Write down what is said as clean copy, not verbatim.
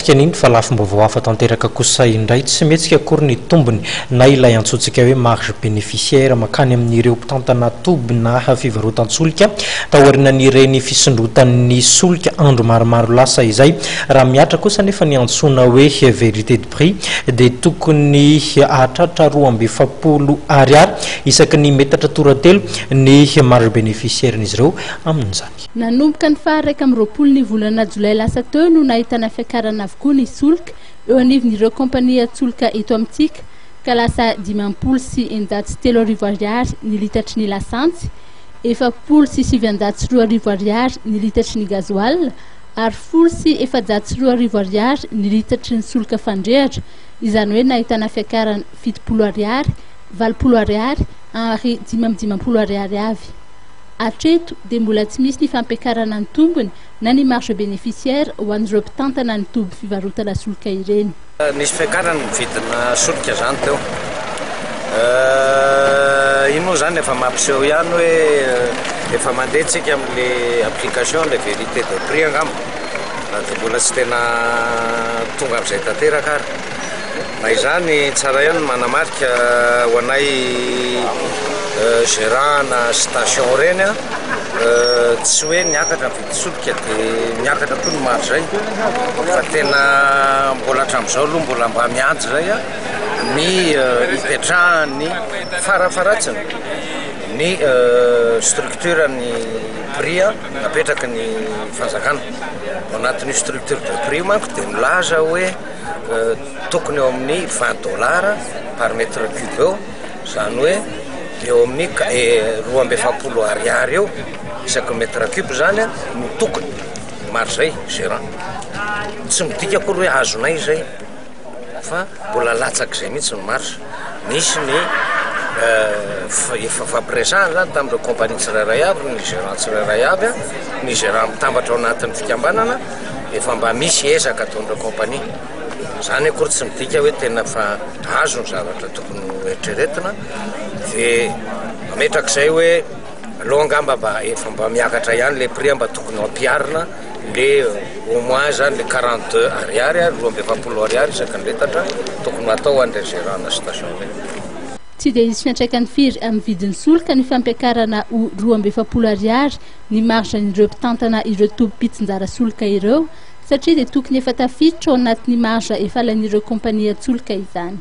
Manatrika niny fa lafim-baovao hafa tanteraka kosa indray tsy metsika akory ny tombony na ilay antsointsika hoe marge bénéficiaire makany amin'ireo mpitantana toby na fivarotan-tsolika taorinan'ireny fisondrotan'ny solika andro maromaro lasa izay raha miatra kosa nefa ny antsoina hoe vérité de prix dia tokony ahatratra 270 ariary isaky ny metatra toratelo ny marge bénéficiaire n'izy ireo amin'izany. Nanomboka ny faharaiky amby roapolo ny volana jolay lasa teo no nahitana fiakarana avokoa ny solika eo anivon'ireo kompania tsolika eto amintsika ka lasa 503 ariary ny litatry ny lasantsy, 407 ariary ny litatry ny gazoil ary 702 ariary ny litatry ny solika fandrehatra. Izany hoe nahitana fiakarana 70 ariary, 20 ariary ary 510 ariary avy. Hatreto dia mbola tsy misy ny fampiakarana ny tombony na ny marge bénéficiaire ho an'ireo mpitantana ny toby fivarotana solika ireny. Nisy fiakarana ny vidina solika zany teo. Ino moa zany efa mampiseho ihany hoe efa mandeha tsika amin'le application le vérité de prix angamba. Dia mbola tsy tena tonga amin'izay tanteraka ary. Na izany tsara ihany manamarika ho anay gérant na station reny tsy hoe niakatra ny vidy solika dia niakatra koa ny marge zay fa tena mbola hatramin'izao aloha mbola mba miady zay ny hipetrahany farafaratsiny ny structure ny prix napetraka ny fanjakana ao anatin'ny structure de prix manko dia milaza hoe tokony eo amin'ny $20 par mètre cube eo, zany hoe eo amin'ny 270 ariary eo isaky mètre cube zany no tokony marge zay gérant. Tsy midika akory hoe azonay zay fa mbola latsaky zay mihitsy ny marge. Nisy ny efa fampiresahana zany tamin'ireo compagnie tsirairay avy ny gérant tsirairay avy ny gérant mitambatra ao anatin'ny fikambanana efa mba misy ezaka ataon'ireo compagnie. Zany akory tsy midika hoe tena fa azo ny zavatra tokony eritreretina dia ametrak'izay hoe aloha angamba mba efa mba miakatra ihany le prix mba tokony ampiarina le au moins zany le 42 ariary 270 ariary isaky ny letatra tokony atao an'le gérant na station reny. Tsy dia hisy fiantraikany firy amin'ny vidin'ny solika ny fampiakarana ho 270 ariary ny marge n'ireo mpitantana ireo toby pitsinjara solika ireo satria dia tokony efa tafiditra ao anatin'ny marge efa lain'ireo kompania tsolika izany.